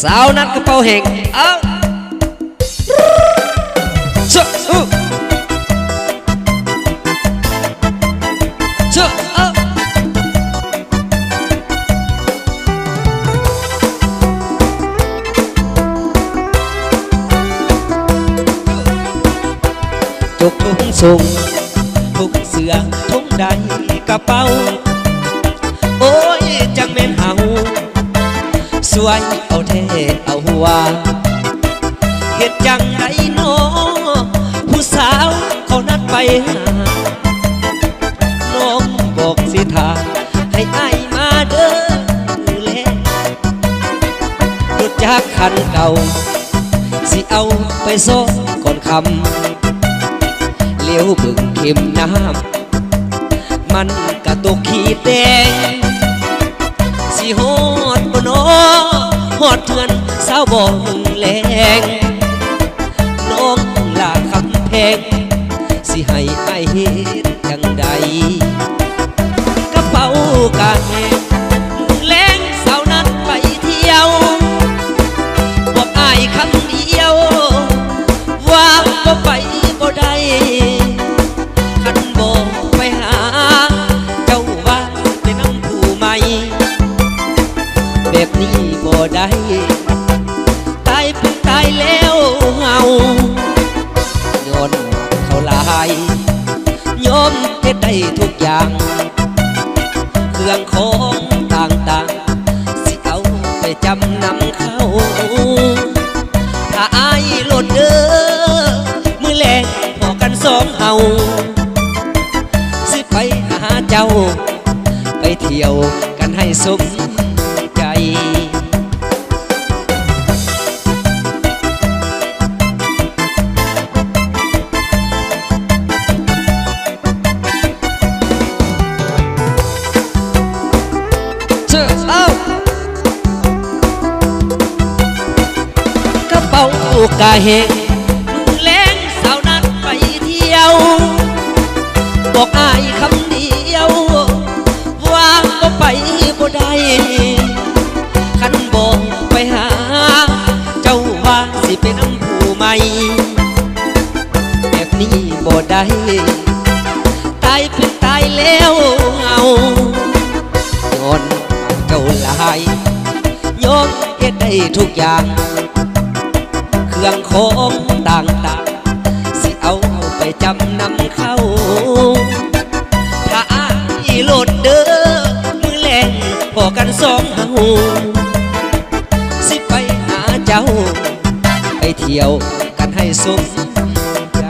สาวนัดกระเป๋าแห่งเอาเชื่อเชื่อเอาจกทุ่งส่งทุกเสือทุ่งใดกระเป๋าโอ้ยจังแม่นเฮาสวยเอาเทเอาหัวเฮ็ดจังไดน้อผู้สาวเขานัดไปหาน้องบอกสิทาให้อ้ายมาเด้อแลรถจักรคันเก่าสิเอาไปส่งก่อนคำเลี้ยวบึงเข็มน้ำมันกะตกขีดแดงสิฮอดบ่น้อฮอดเทือนสาวบ่หึงแลงน้องลาคำแพงสิให้อ้ายเฮ็ดจังใดกระเป๋ากะแหงแลงสาวนั้นไปเที่ยวบอกอ้ายคำเดียวว่าบ่ไปบ่ได้คันบ่ไปหาเจ้าว่าไปนำผู้ใหม่แบบนี้บ่ได้ตายเพิ่งตายแล้วเฮาย้อนเขาลายยอมเฮ็ดได้ทุกอย่างเครื่องของต่างๆสิเอาไปจำนำเขาถ้าอายหล่นเด้อมือแลงพอกันสองเฮาสิไปหาเจ้าไปเที่ยวกันให้สมใจเชื่อเอากระเป๋ากะเฮงมึงแลงสาวนัดไปเที่ยวบอกอ้ายคำเดียวว่าบ่ไปบ่ได้คันบ่ไปหาเจ้าว่าสิไปนำผู้ใหม่แบบนี้บ่ได้ตายเพิ่งตายแล้วเอาย้อนเจ้าลายยอมเฮ็ดได้ทุกอย่างเครื่องของต่างๆสิเอาไปจำนำเขาถ้าอ้ายโลดเด้อมือแลงพอกันสองเฮาสิไปหาเจ้าไปเที่ยวกันให้สมใจ